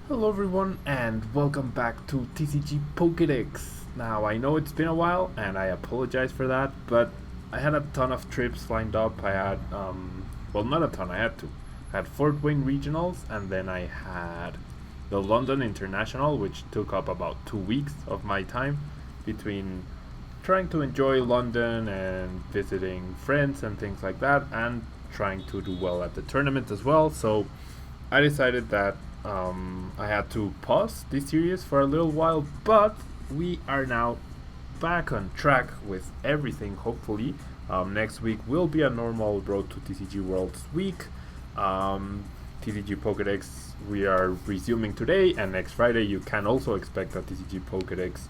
Hello everyone and welcome back to TCG PokeDECKS. Now I know it's been a while and I apologize for that, but I had a ton of trips lined up. I had, well, not a ton, I had two. I had Fort Wayne Regionals and then I had the London International, which took up about 2 weeks of my time between trying to enjoy London and visiting friends and things like that, and trying to do well at the tournament as well. So I decided that I had to pause this series for a little while, but we are now back on track with everything, hopefully. Next week will be a normal Road to TCG Worlds week. TCG Pokedex we are resuming today, and next Friday you can also expect a TCG Pokedex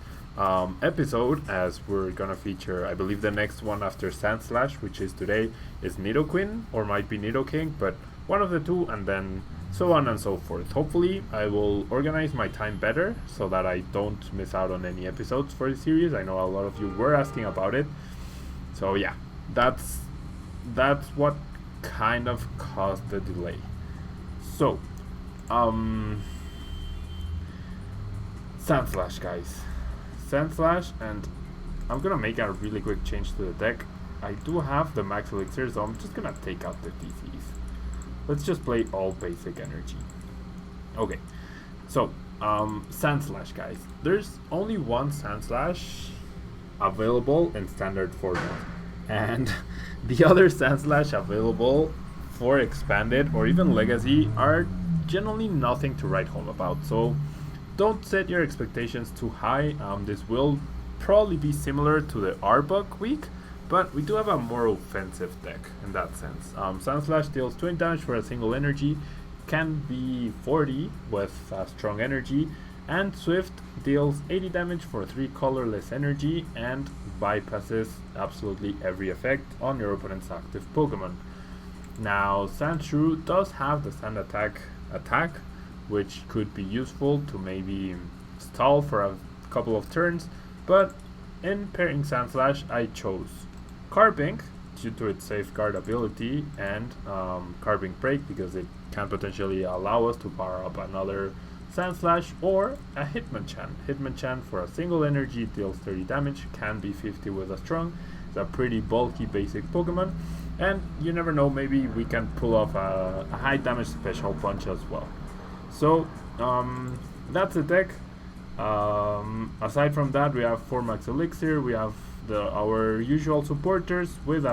episode, as we're gonna feature, I believe the next one after Sandslash, which is today, is Nidoqueen, or might be Nidoking, but one of the two, and then so on and so forth. Hopefully I will organize my time better so that I don't miss out on any episodes for the series. I know a lot of you were asking about it. So yeah, that's what kind of caused the delay. So, Sandslash, guys. Sandslash, and I'm gonna make a really quick change to the deck. I do have the max elixir, so I'm just gonna take out the DCs. Let's just play all basic energy. Okay, so Sandslash, guys. There's only one Sandslash available in standard format, and the other Sandslash available for expanded or even legacy are generally nothing to write home about. So don't set your expectations too high. This will probably be similar to the Arbok week, but we do have a more offensive deck in that sense. Sandslash deals 20 damage for a single energy, can be 40 with strong energy, and Swift deals 80 damage for 3 colorless energy and bypasses absolutely every effect on your opponent's active Pokemon. Now, Sandshrew does have the Sand attack, which could be useful to maybe stall for a couple of turns, but in pairing Sandslash, I chose Carbink due to its safeguard ability, and Carbink BREAK because it can potentially allow us to power up another Sandslash, or a Hitmonchan. Hitmonchan for a single energy deals 30 damage, can be 50 with a strong. It's a pretty bulky basic Pokemon, and you never know, maybe we can pull off a high damage special punch as well. So that's the deck. Aside from that, we have 4 max elixir, we have our usual supporters with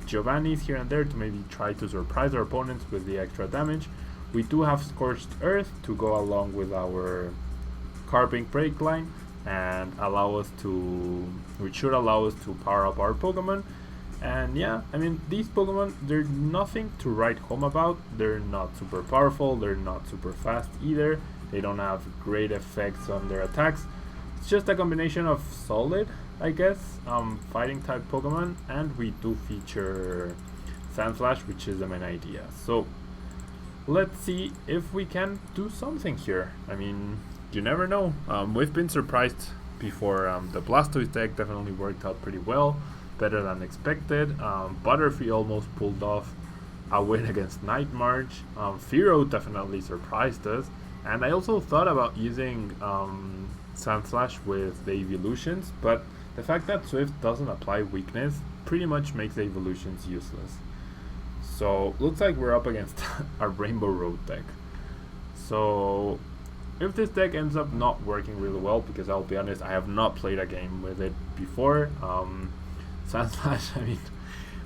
Giovanni's here and there to maybe try to surprise our opponents with the extra damage. We do have Scorched Earth to go along with our Carbink BREAK line and which should allow us to power up our Pokemon. And yeah, I mean, these Pokemon, they're nothing to write home about. They're not super powerful, they're not super fast either. They don't have great effects on their attacks. It's just a combination of solid, I guess, fighting type Pokemon, and we do feature Sandslash, which is the main idea. So let's see if we can do something here. I mean, you never know. We've been surprised before. The Blastoise deck definitely worked out pretty well, better than expected. Butterfree almost pulled off a win against Night March. Fearow definitely surprised us, and I also thought about using Sandslash with the evolutions, but the fact that Swift doesn't apply weakness pretty much makes the evolutions useless. So looks like we're up against a Rainbow Road deck. So if this deck ends up not working really well, because I'll be honest, I have not played a game with it before, Sandslash, I mean,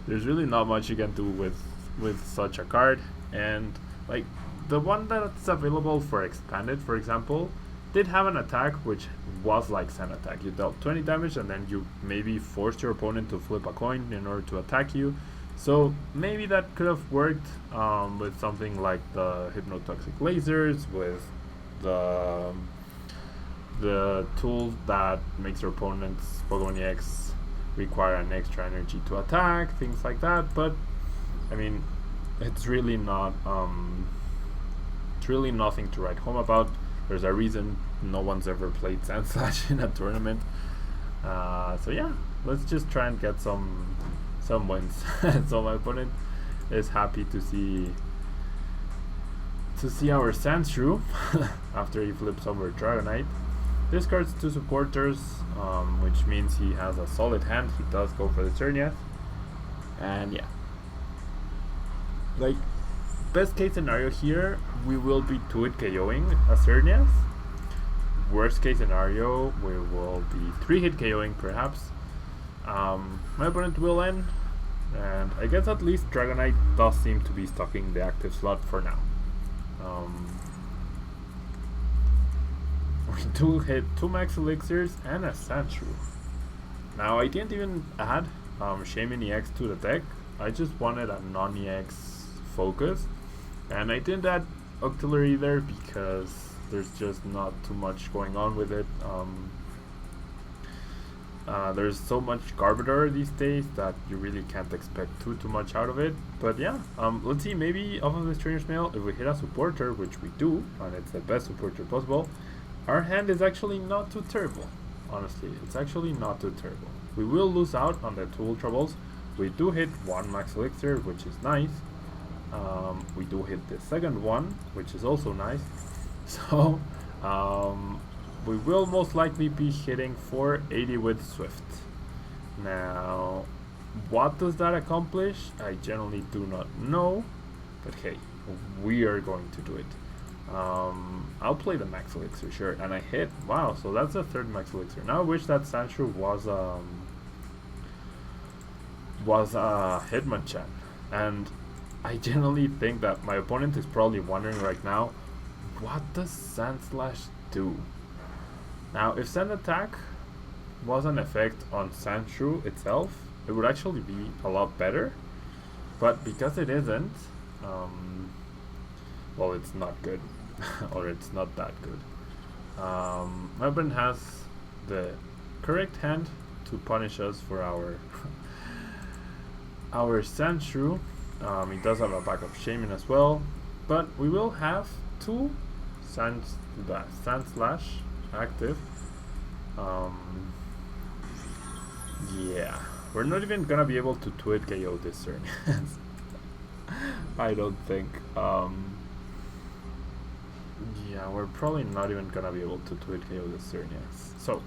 there's really not much you can do with such a card. And like the one that's available for expanded, for example, did have an attack which was like Sand attack. You dealt 20 damage and then you maybe forced your opponent to flip a coin in order to attack you. So maybe that could have worked with something like the Hypnotoxic Lasers, with the tool that makes your opponent's Pokemon EX require an extra energy to attack, things like that. But I mean, it's really not it's really nothing to write home about. There's a reason no one's ever played Sandslash in a tournament. So yeah, let's just try and get some wins. So my opponent is happy to see to see our Sandshrew after he flips over Dragonite. Discards 2 supporters, which means he has a solid hand. He does go for the Xerneas. And yeah. Like, best case scenario here, we will be 2-hit KOing a Xerneas. Worst case scenario, we will be 3-hit KOing perhaps. My opponent will end. And I guess at least Dragonite does seem to be stocking the active slot for now. We do hit 2 Max Elixirs and a Sandshrew. Now I didn't even add Shaymin EX to the deck. I just wanted a non-EX focus. And I didn't add Octillery either because there's just not too much going on with it. There's so much Garbodor these days that you really can't expect too much out of it. But yeah, let's see, maybe off of this Trainer's Mail, if we hit a supporter, which we do, and it's the best supporter possible, our hand is actually not too terrible. Honestly, it's actually not too terrible. We will lose out on the 2 Ultra Balls. We do hit 1 Max Elixir, which is nice. We do hit the second one, which is also nice. So, we will most likely be hitting 480 with Swift. Now, what does that accomplish? I generally do not know, but hey, we are going to do it. I'll play the Max Elixir, sure, and I hit. Wow, so that's the 3rd Max Elixir. Now I wish that Sandshrew was Hitmonchan, and I generally think that my opponent is probably wondering right now, what does Sandslash do? Now, if Sand Attack was an effect on Sandshrew itself, it would actually be a lot better. But because it isn't, well, it's not good. Or it's not that good. My opponent has the correct hand to punish us for our our Sandshrew. He does have a backup Shaymin as well. But we will have 2 Sandslash active. Yeah, we're not even gonna be able to 2-hit KO this turn. I don't think. Yeah, we're probably not even gonna be able to 2-hit KO this turn. Yes. So,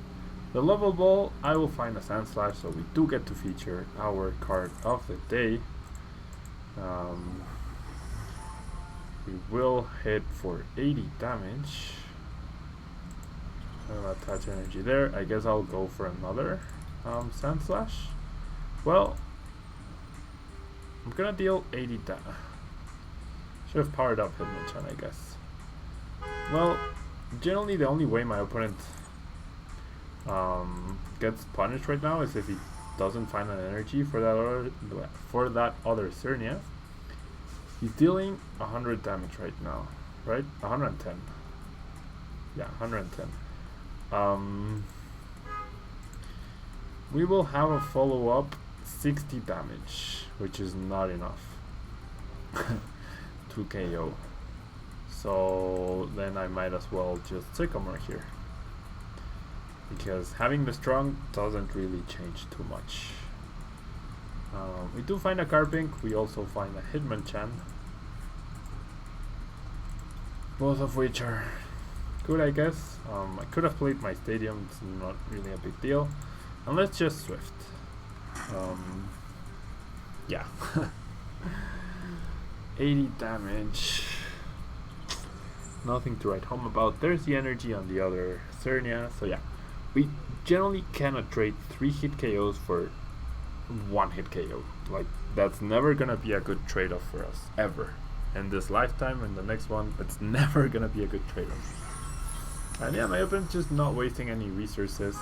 the level ball, I will find a Sandslash, so we do get to feature our card of the day. We will hit for 80 damage. I'll attach energy there. I guess I'll go for another Sandslash. Well, I'm gonna deal 80 damage. Should have powered up Hitmonchan, I guess. Well, generally the only way my opponent gets punished right now is if he doesn't find an energy for that other Xerneas. He's dealing 100 damage right now, right? 110. Yeah, 110. We will have a follow-up 60 damage, which is not enough to KO. So then I might as well just Sycamore here, because having the strong doesn't really change too much. We do find a Carbink, we also find a Hitmonchan, both of which are good, I guess. I could have played my Stadium, it's not really a big deal. And let's just Swift. Yeah. 80 damage. Nothing to write home about. There's the energy on the other Xerneas. So yeah, we generally cannot trade 3-hit KOs for 1-hit KO. Like, that's never gonna be a good trade-off for us, ever. In this lifetime and the next one, it's never gonna be a good trade-off. And yeah, my opponent's just not wasting any resources.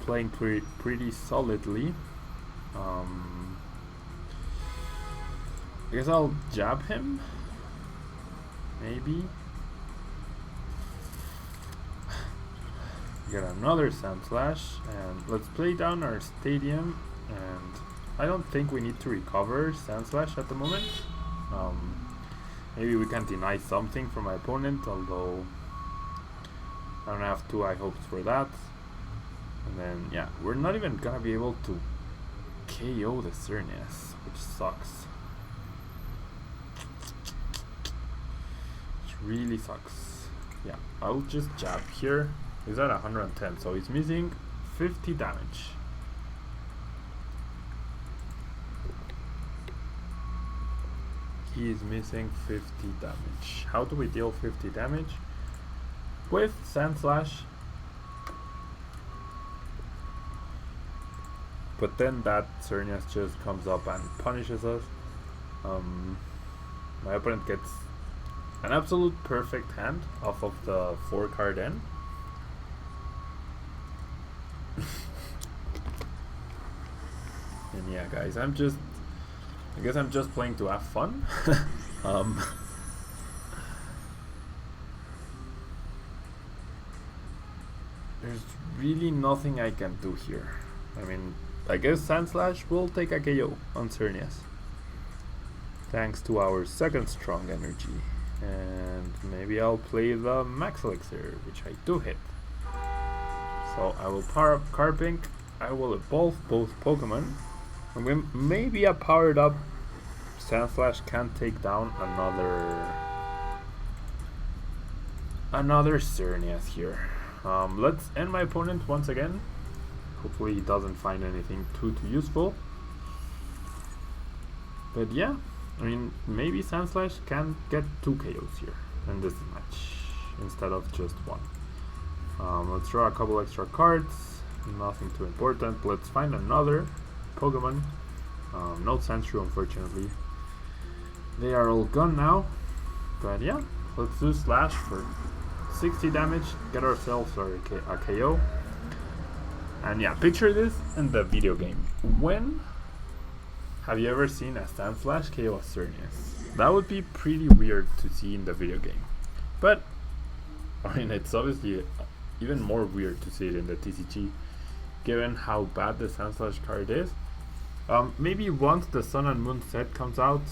Playing pretty solidly. I guess I'll jab him. Maybe. Get another Sandslash, and let's play down our Stadium. And I don't think we need to recover Sandslash at the moment. Maybe we can deny something from my opponent, although I don't have too high hopes for that. And then yeah, we're not even gonna be able to KO the Xerneas, which sucks. really sucks. Yeah, I'll just jab here. He's at 110, so he's missing 50 damage. He is missing 50 damage. How do we deal 50 damage? With Sandslash. But then that Xerneas just comes up and punishes us. My opponent gets an absolute perfect hand off of the 4-card end. And yeah, guys, I guess I'm just playing to have fun. There's really nothing I can do here. I mean, I guess Sandslash will take a KO on Xerneas, thanks to our second strong energy. And maybe I'll play the Max Elixir, which I do hit. So I will power up Carbink, I will evolve both Pokemon, and when maybe a powered up Sandslash can take down another Xerneas here. Let's end my opponent once again. Hopefully he doesn't find anything too useful. But yeah, I mean, maybe Sandslash can get 2 KOs here in this match instead of just 1. Let's draw a couple extra cards. Nothing too important. Let's find another Pokemon. No Sandshrew, unfortunately. They are all gone now. But yeah, let's do Slash for 60 damage. Get ourselves a KO. And yeah, picture this in the video game. When have you ever seen a Sandslash KO a Xerneas? That would be pretty weird to see in the video game. But, I mean, it's obviously even more weird to see it in the TCG, given how bad the Sandslash card is. Maybe once the Sun and Moon set comes out,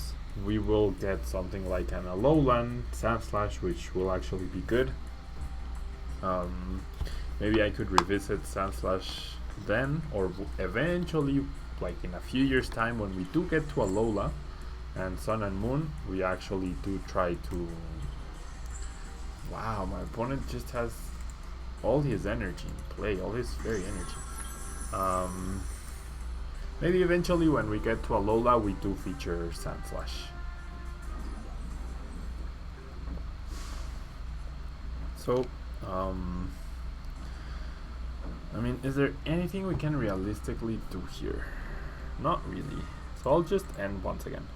we will get something like an Alolan Sandslash, which will actually be good. Maybe I could revisit Sandslash then, or eventually, like in a few years time, when we do get to Alola and Sun and Moon, we actually do try to... Wow, my opponent just has all his energy in play, all his fairy energy. Maybe eventually when we get to Alola, we do feature Sandslash. So, I mean, is there anything we can realistically do here? Not really. So I'll just end once again.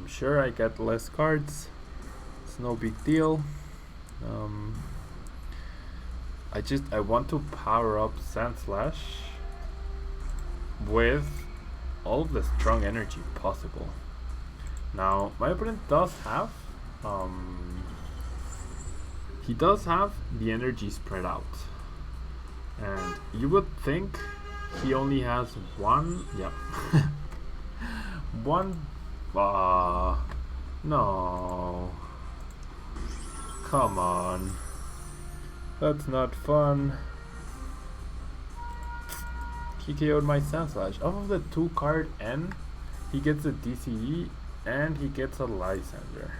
Sure, I get less cards. It's no big deal. I want to power up Sandslash with all of the strong energy possible. Now, my opponent does have he does have the energy spread out, and you would think he only has one. Yep. One. No. Come on. That's not fun. He KO'd my Sandslash. Off of the 2-card N, he gets a DCE and he gets a Lysander.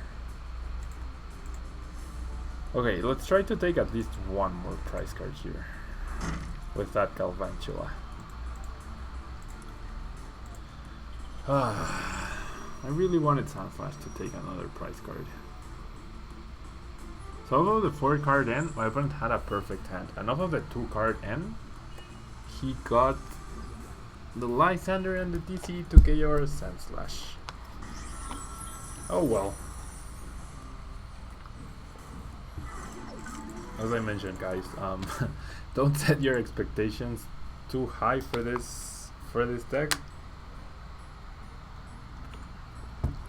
Okay, let's try to take at least one more prize card here with that Galvantula. I really wanted Sandslash to take another prize card. So off of the 4-card N, my opponent had a perfect hand. And off of the 2-card N, he got the Lysander and the DC to KO our Sandslash. Oh well. As I mentioned, guys, don't set your expectations too high for this deck.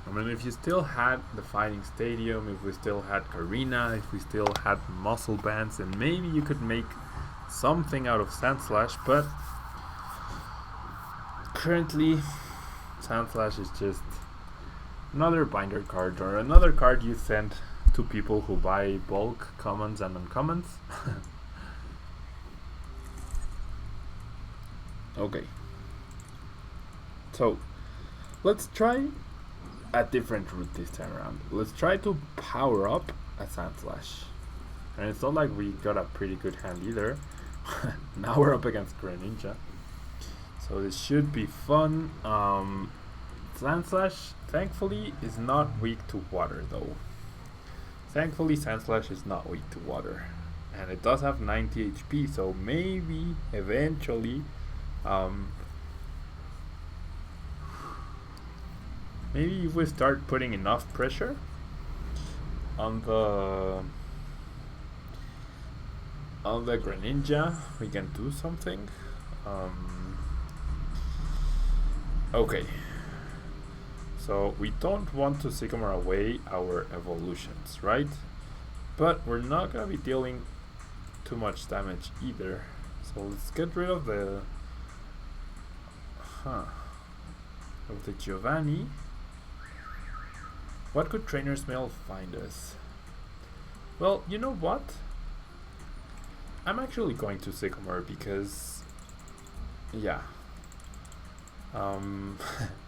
I mean, if you still had the Fighting Stadium, if we still had Karina, if we still had Muscle Bands, then maybe you could make something out of Sandslash, but currently Sandslash is just another binder card, or another card you send to people who buy bulk commons and uncommons. Okay, so let's try a different route this time around. Let's try to power up a Sandslash. And it's not like we got a pretty good hand either. Now we're up against Greninja. So this should be fun. Sandslash, thankfully, is not weak to water though. Thankfully, Sandslash is not weak to water. And it does have 90 HP, so maybe, eventually, maybe if we start putting enough pressure on the Greninja, we can do something. Okay. So we don't want to Sycamore away our evolutions, right? But we're not gonna be dealing too much damage either. So let's get rid of the Giovanni. What could Trainer's Mail find us? Well, you know what? I'm actually going to Sycamore because, yeah.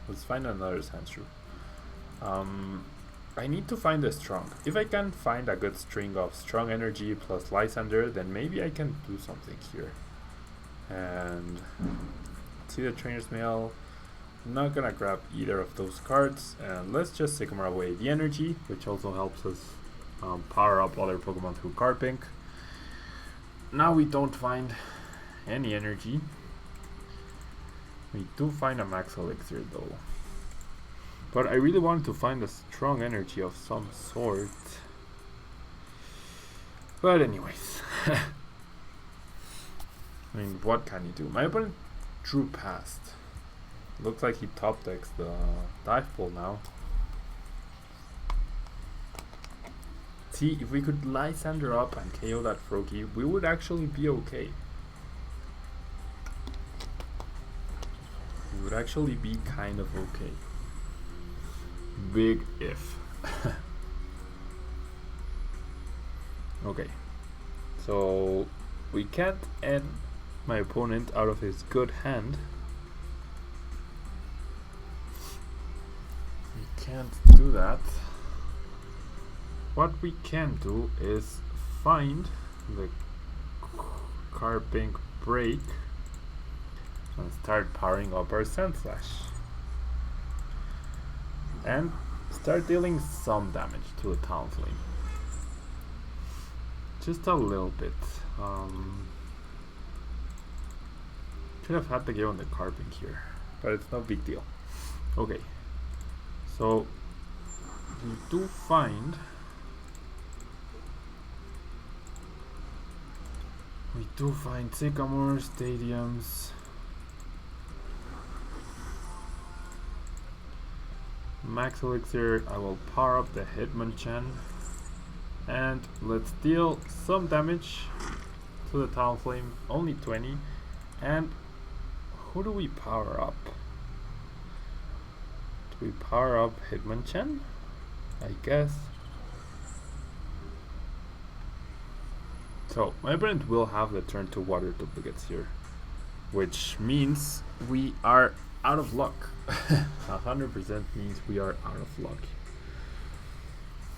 Let's find another Sandshrew. I need to find a strong. If I can find a good string of strong energy plus Lysander, then maybe I can do something here. And see the Trainer's Mail. I'm not gonna grab either of those cards, and let's just Sycamore away the energy, which also helps us power up other Pokemon through Carbink. Now we don't find any energy. We do find a max elixir though. But I really wanted to find a strong energy of some sort. But anyways. I mean, what can you do? My opponent drew past. Looks like he top decks the dive ball now. See, if we could Lysander up and KO that Froakie, we would actually be okay. We would actually be kind of okay. Big if. Okay. So we can't end my opponent out of his good hand. We can't do that. What we can do is find the Carbink BREAK and start powering up our Sandslash. And start dealing some damage to the Talonflame. Just a little bit. Could have had to go on the Carbink here, but it's no big deal. Okay, so we do find Sycamore Stadiums. Max Elixir, I will power up the Hitmonchan. And let's deal some damage to the Talonflame, only 20. And who do we power up? Do we power up Hitmonchan? I guess. So my opponent will have the turn to water duplicates here, which means we are out of luck. 100% means we are out of luck.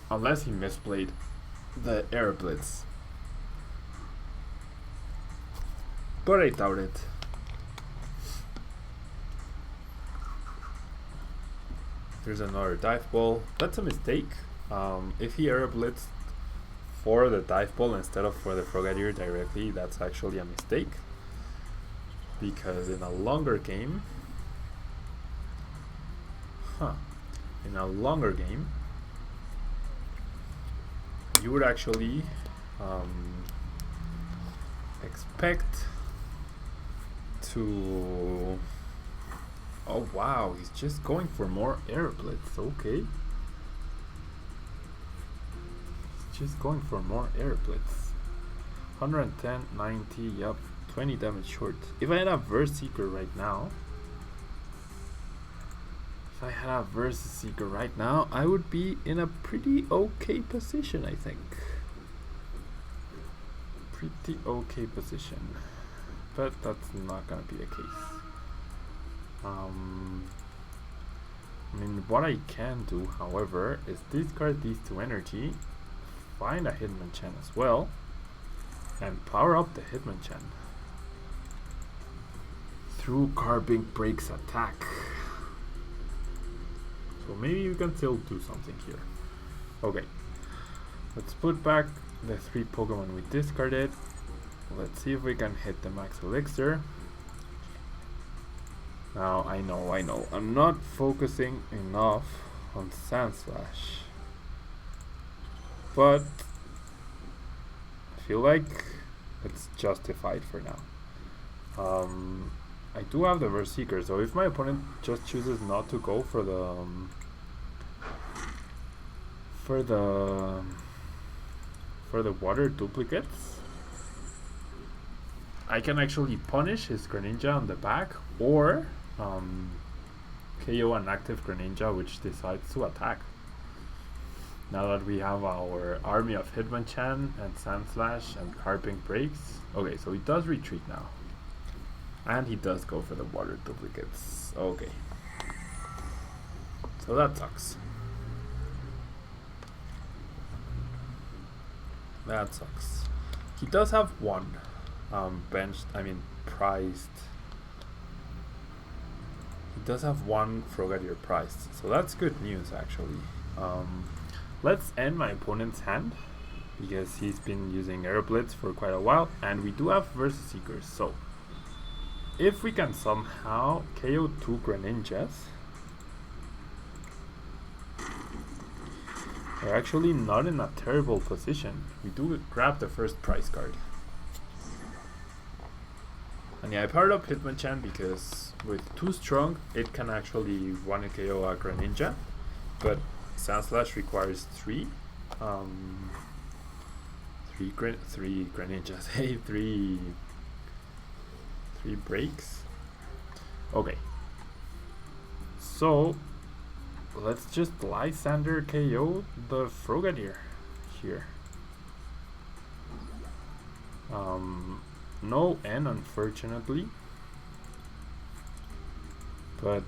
Unless he misplayed the Air Blitz. But I doubt it. There's another dive ball. That's a mistake. If he Air Blitzed for the dive ball instead of for the Frogadier directly, that's actually a mistake. Because in a longer game, you would actually expect to... Oh wow, he's just going for more Air Blitz, okay. He's just going for more Air Blitz. 110, 90, yep, 20 damage short. If I had a Verse Seeker right now, I would be in a pretty okay position, I think. Pretty okay position. But that's not gonna be the case. I mean, what I can do, however, is discard these 2 energy, find a Hitmonchan as well, and power up the Hitmonchan through Carbink BREAK's attack. So maybe you can still do something here. Okay, let's put back the 3 Pokemon we discarded. Let's see if we can hit the max elixir. Now I know, I'm not focusing enough on Sandslash, but I feel like it's justified for now. I do have the Verse Seeker, so if my opponent just chooses not to go for the water duplicates, I can actually punish his Greninja on the back, or KO an active Greninja which decides to attack. Now that we have our army of Hitmonchan and Sandslash and Carbink breaks. Okay, so he does retreat now. And he does go for the water duplicates. Okay. So that sucks. That sucks. He does have one prized. He does have one Frogadier prized. So that's good news actually. Let's end my opponent's hand, because he's been using Aeroblitz for quite a while, and we do have Versus Seekers. So if we can somehow KO 2 Greninjas, we're actually not in a terrible position. We do grab the first prize card. And yeah, I powered up Hitmonchan because with 2 strong, it can actually 1 KO a Greninja, but Sandslash requires 3 Greninjas. Hey, 3 breaks. Okay, so let's just Lysander KO the Frogadier here. No N, unfortunately, but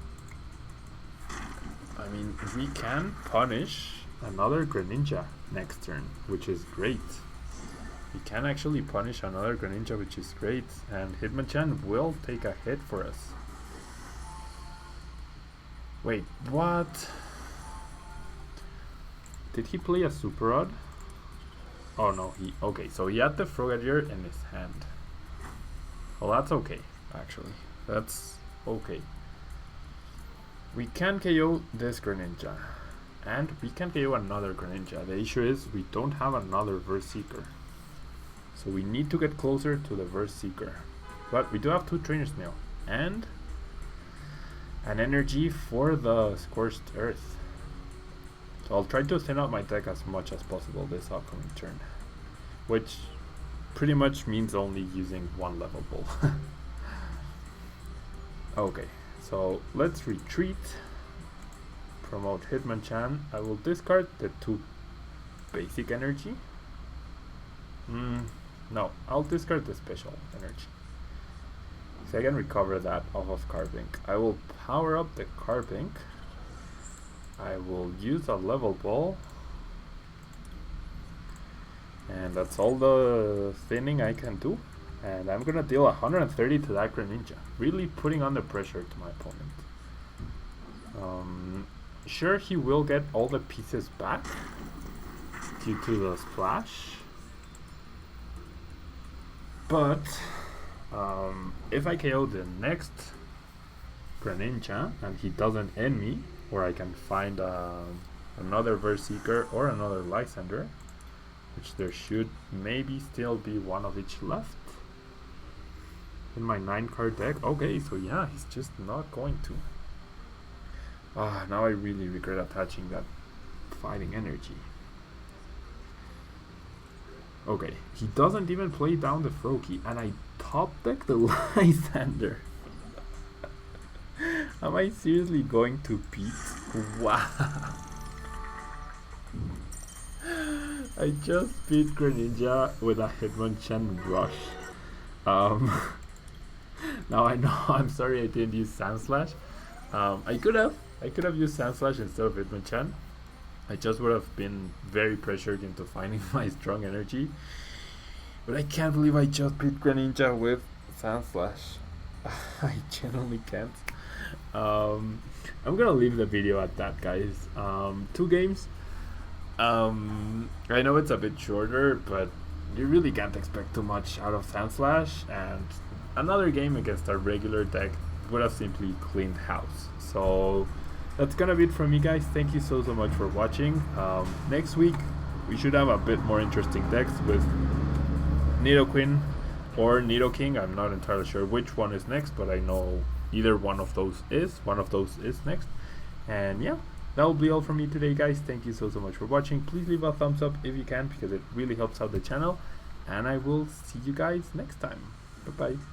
I mean, we can punish another Greninja next turn, which is great. We can actually punish another Greninja, which is great, and Hitmonchan will take a hit for us. Wait, what? Did he play a Super Rod? Oh no, okay, so he had the Frogadier in his hand. Well, that's okay, actually. That's okay. We can KO this Greninja, and we can KO another Greninja. The issue is we don't have another Verse Seeker, so we need to get closer to the Verse Seeker. But we do have 2 Trainer Snail and an energy for the Scorched Earth. So I'll try to thin out my deck as much as possible this upcoming turn, which pretty much means only using 1 level ball. Okay, so let's retreat, promote Hitmonchan. I will discard the 2 basic energy. No, I'll discard the special energy, so I can recover that off of Carbink. I will power up the Carbink. I will use a level ball, and that's all the thinning I can do. And I'm gonna deal 130 to that Greninja, really putting on the pressure to my opponent. Sure, he will get all the pieces back due to the splash, but if I KO the next Greninja and he doesn't end me, or I can find another Verse Seeker or another Lysander, which there should maybe still be 1 of each left in my 9-card deck. Okay, so yeah, he's just not going to. Now I really regret attaching that fighting energy. Okay, he doesn't even play down the Froakie, and I top deck the Lysander. Am I seriously going to beat? Wow. I just beat Greninja with a Hitmonchan Rush. Now I know, I'm sorry I didn't use Sandslash. I could have I could have used Sandslash instead of Hitmonchan. I just would have been very pressured into finding my strong energy. But I can't believe I just beat Greninja with Sandslash. I genuinely can't. I'm gonna leave the video at that, guys. 2 games. I know it's a bit shorter, but you really can't expect too much out of Sandslash, and another game against our regular deck would have simply cleaned house. So that's gonna be it from me, guys. Thank you so much for watching. Next week we should have a bit more interesting decks with Nidoqueen or Nidoking. I'm not entirely sure which one is next, but I know either one of those is next. And yeah, that will be all from me today, guys. Thank you so much for watching. Please leave a thumbs up if you can, because it really helps out the channel, and I will see you guys next time. Bye bye.